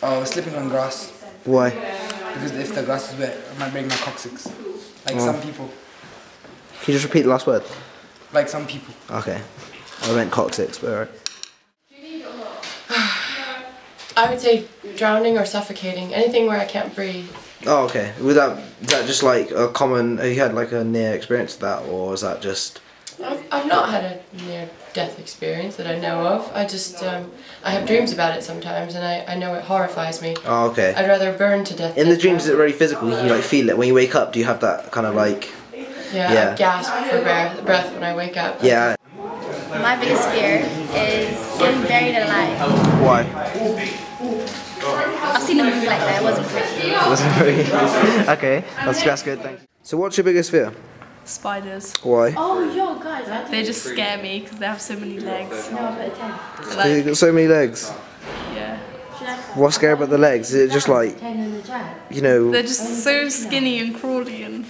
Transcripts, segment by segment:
Oh, slipping on grass. Why? Because if the grass is wet, I might break my coccyx. Like some people. Can you just repeat the last word? Like some people. Okay. I meant coccyx, but alright. I would say drowning or suffocating. Anything where I can't breathe. Oh, okay. Is that just like a common? Have you had like a near experience of that, or is that just? I've not had a near-death experience that I know of. I just I have dreams about it sometimes, and I know it horrifies me. Oh, okay. I'd rather burn to death. In the dreams, is it really physical? You like feel it when you wake up. Do you have that kind of like? Yeah. I gasp for breath when I wake up. Yeah. My biggest fear is getting buried alive. Why? I've seen a movie like that, it wasn't pretty. It wasn't pretty. Okay, that's good, thank you. So what's your biggest fear? Spiders. Why? Oh, yo, guys. They just scare me because they have so many legs. They've got so many legs. Yeah. What's scary about the legs? Is it just like, you know... They're just so skinny and crawly and...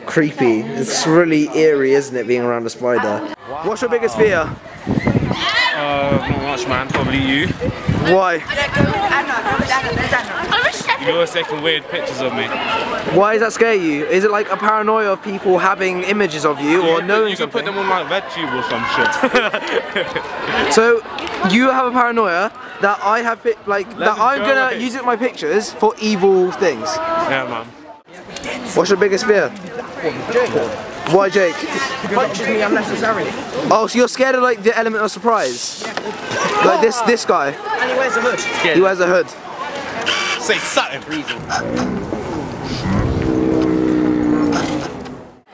creepy. It's really eerie, isn't it, being around a spider? What's your biggest fear? Not much, man. Probably you. Why? You always taking weird pictures of me. Why does that scare you? Is it like a paranoia of people having images of you or knowing you something? You can put them on like VegTube or some shit. So you have a paranoia that I have that I'm gonna use it in my pictures for evil things. Yeah, man. What's your biggest fear? Why Jake? He punches me unnecessarily. Oh, so you're scared of like the element of surprise? Like this guy? And he wears a hood. He wears a hood. Say something.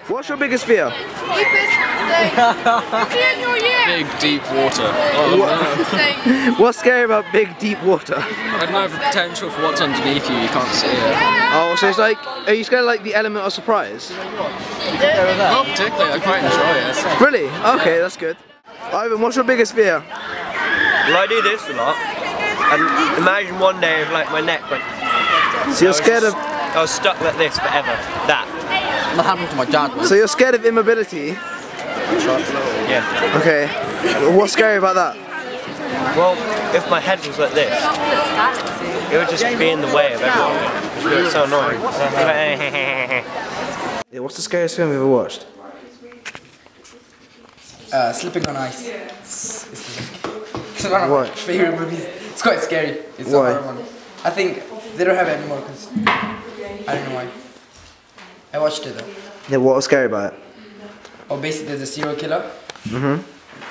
What's your biggest fear? Big deep water. What's scary about big deep water? I don't know the potential for what's underneath you, you can't see it. Oh, so it's like, are you scared of like the element of surprise? Not particularly, I quite enjoy it. Really? Okay, that's good. Ivan, what's your biggest fear? Well, I do this a lot, and imagine one day if like my neck went... So you're scared of... I was stuck like this forever. That. That happened to my dad. So you're scared of immobility? Yeah. Okay. What's scary about that? Well, if my head was like this, it would just be in the way of everything. It's so annoying. Yeah, what's the scariest film you've ever watched? Slipping on ice. It's one of my favorite movies. It's quite scary. It's a horror one. I think they don't have it anymore because I don't know why. I watched it though. Yeah, what was scary about it? Oh, basically there's a serial killer. Mm-hmm.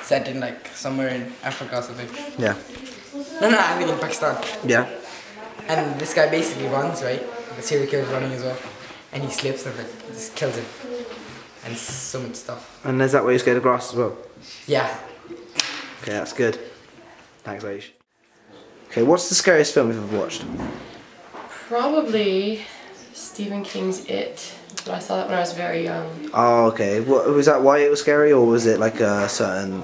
Set in like somewhere in Africa or something. Yeah. No, I think in Pakistan. Yeah. And this guy basically runs, right? The serial killer's running as well. And he slips and like, just kills him. And so much stuff. And is that why you're scared of grass as well? Yeah. Okay, that's good. Thanks, Aish. Okay, what's the scariest film you've ever watched? Probably Stephen King's It. But I saw that when I was very young. Oh, okay. What, was that why it was scary, or was it like a certain...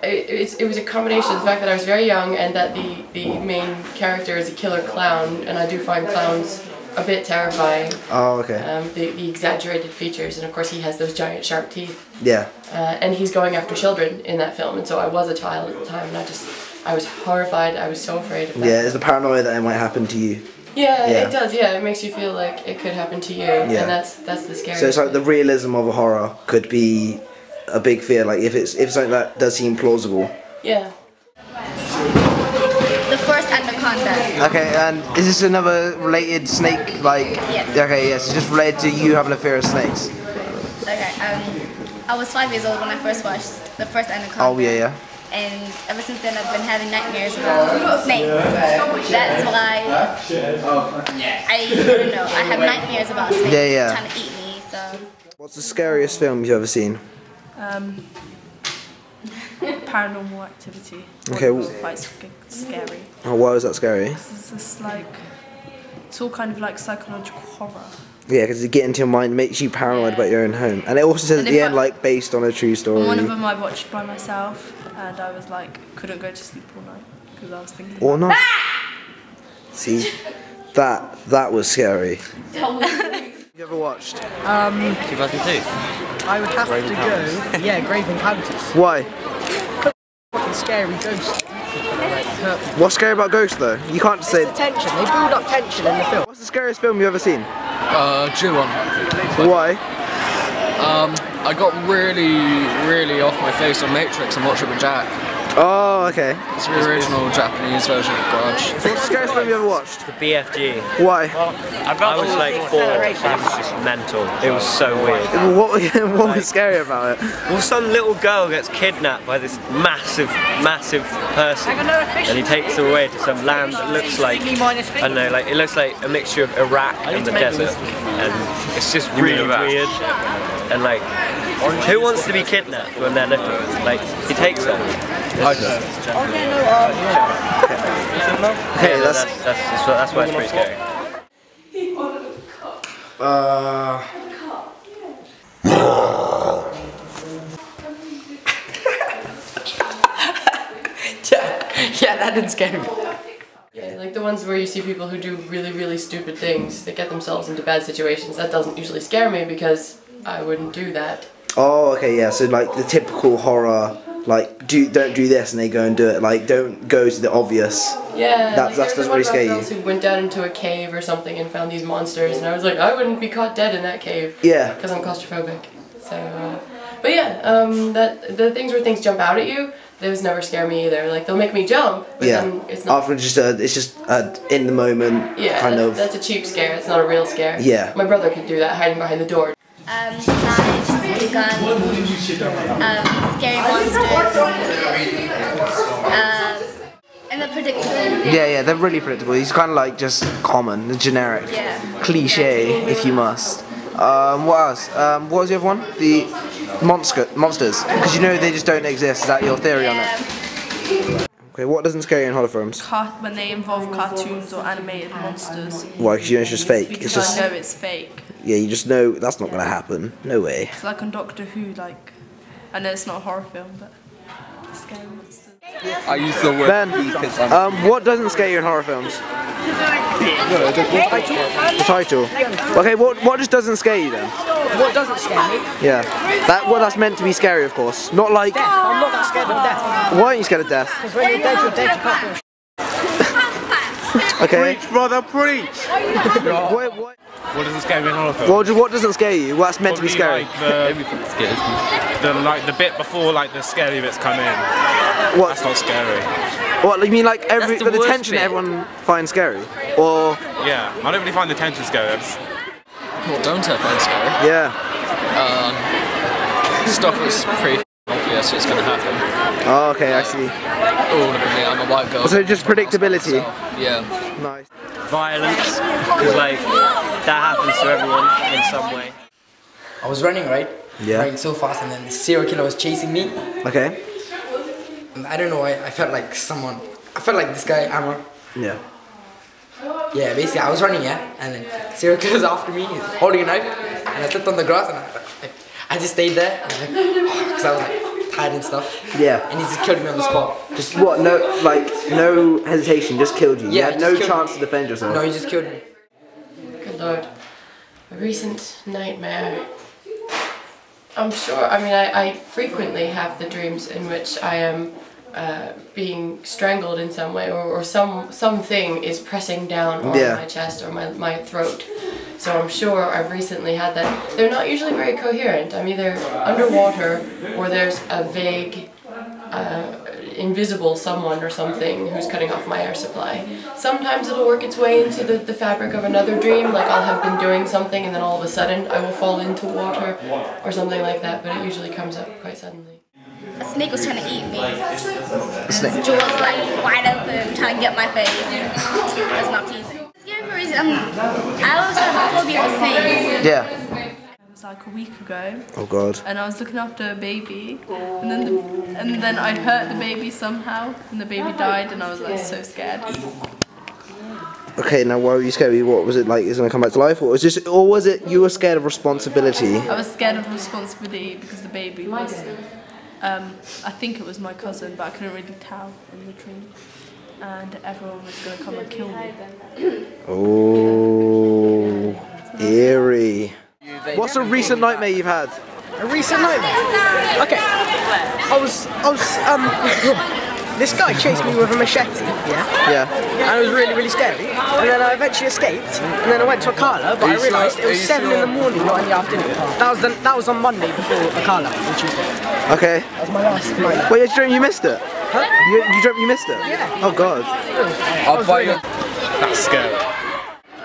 It was a combination of the fact that I was very young and that the main character is a killer clown, and I do find clowns a bit terrifying. Oh, okay. The exaggerated features, and of course he has those giant sharp teeth. Yeah. And he's going after children in that film, and so I was a child at the time, and I was horrified. I was so afraid of that. Yeah, it's the paranoia that it might happen to you. Yeah, it does. Yeah, it makes you feel like it could happen to you, and that's the scary. So it's like the realism of a horror could be a big fear. Like if something that does seem plausible. Yeah. The first anaconda. Okay, and is this another related snake? Like yes. Okay, yes, it's just related to you having a fear of snakes. Okay. I was 5 years old when I first watched the first anaconda. Oh yeah. And ever since then I've been having nightmares about snakes. That's why I don't know, I have nightmares about snakes trying to eat me, so. What's the scariest film you've ever seen? Paranormal Activity. Okay. It was quite scary. Oh, why was that scary? It's just like, it's all kind of like psychological horror. Yeah, because you get into your mind, makes you paranoid about your own home. And it also says at the end, like, based on a true story. One of them I watched by myself, and I was like, couldn't go to sleep all night, because I was thinking... Or not. See, that was scary. You ever watched? 2002. I would have to go. Yeah, Grave Encounters. Why? Fucking scary ghost. it's gonna like hurt people. What's scary about ghosts though? You can't just say. It's the tension. They build up tension in the film. What's the scariest film you've ever seen? Ju-on. Why? I got really off my face on Matrix and watched it with Jack. Oh, okay. It's the original Japanese version of Grudge. What's the scariest film you ever watched? The BFG. Why? I was like 4, it was just mental. It was so weird. What was scary about it? Well, some little girl gets kidnapped by this massive person, and he takes her away to some land that looks like, I don't know, like it looks like a mixture of Iraq and the desert, and it's just really weird. And like, who wants to be kidnapped when they're little? Like, he takes them. Hey, that's why it's pretty scary. Yeah, that didn't scare me. Yeah, like the ones where you see people who do really stupid things that get themselves into bad situations. That doesn't usually scare me because I wouldn't do that. Oh, okay, yeah. So like the typical horror, like don't do this, and they go and do it. Like don't go to the obvious. Yeah, that doesn't really scare you. Who went down into a cave or something and found these monsters, and I was like, I wouldn't be caught dead in that cave. Yeah. Because I'm claustrophobic. So, but yeah, the things where things jump out at you, those never scare me either. Like they'll make me jump, but then it's not. After it's just in the moment. Yeah, kind of. That's a cheap scare. It's not a real scare. Yeah. My brother could do that, hiding behind the door. Knives, guns, scary monsters, and the predictable. Yeah, they're really predictable. He's kind of like just common, the generic, cliche, if you must. What else? What was the other one? The monsters. Because you know they just don't exist. Is that your theory on it? Okay, what doesn't scare you in horror films? When they involve cartoons or animated monsters. Why? Because you know it's just fake. Because it's just, I know it's fake. Yeah, you just know that's not going to happen. No way. It's like on Doctor Who, like, I know it's not a horror film, but scary monsters. I use the word Ben, because what doesn't scare you in horror films? The title. Okay, what just doesn't scare you then? What doesn't scare me? Yeah. That's meant to be scary, of course. Not like... Death. I'm not that scared of death. Why aren't you scared of death? Because when you're dead, you can't feel Okay. Preach, brother, preach! What doesn't scare me in horror films? What doesn't scare you? What's meant to be scary? Everything scares me. The bit before like the scary bits come in. What? That's not scary. What, you mean like the worst tension bit. everyone finds scary? Or... Yeah, I don't really find the tension scary. What don't I find scary? Yeah. Stuff that's pretty obvious it's gonna happen. Oh, okay, I see. Oh, look at me, I'm a white girl. So just predictability? Yeah. Nice. Violence, because like that happens to everyone in some way. I was running, right? Yeah. Running so fast, and then the serial killer was chasing me. Okay. And I don't know why, I felt like this guy, Amar. Yeah. Yeah, basically I was running, and then serial killer's after me, he's holding a knife, and I slipped on the grass, and I just stayed there, because I was like tired and stuff. Yeah. And he just killed me on the spot. Just what? No hesitation, just killed you. Yeah, you had no chance to defend yourself. No, he just killed me. Good lord. A recent nightmare. I'm sure, I frequently have the dreams in which I am being strangled in some way, or something is pressing down on my chest or my throat. So I'm sure I've recently had that. They're not usually very coherent. I'm either underwater or there's a vague, invisible someone or something who's cutting off my air supply. Sometimes it'll work its way into the fabric of another dream, like I'll have been doing something and then all of a sudden I will fall into water or something like that, but it usually comes up quite suddenly. A snake was trying to eat me. His jaw was like wide open, trying to get my face. That's not teasing. I always have a phobia for snakes. Yeah. It was like a week ago. Oh god. And I was looking after a baby, and then I hurt the baby somehow, and the baby died, and I was like so scared. Okay, now why were you scared? What was it like? Is it gonna come back to life, or was it you were scared of responsibility? I was scared of responsibility because the baby was. I think it was my cousin, but I couldn't really tell in the dream. And everyone was going to come and kill me. Oh, eerie. What's a recent nightmare you've had? A recent nightmare? Okay. I was this guy chased me with a machete, Yeah. and it was really, really scary. And then I eventually escaped, and then I went to a Akala, but I realised it was 7 in the morning, not in the afternoon. That was on Monday before Akala, on Tuesday. Okay. That was my last night. Wait, you dreamt you missed it? Huh? You dreamt you missed it? Yeah. Oh God. I'll buy you. That's scary.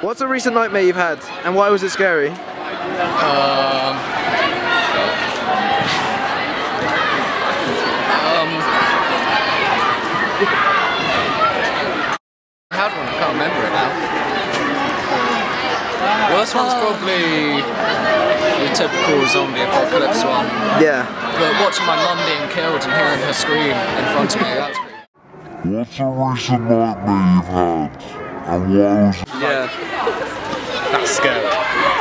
What's a recent nightmare you've had, and why was it scary? I had one, I can't remember it now. Worst one's probably the typical zombie apocalypse one. Yeah. But watching my mum being killed and hearing her scream in front of me, that's pretty... What's a recent nightmare you've had? And why was it? Yeah. That's scary.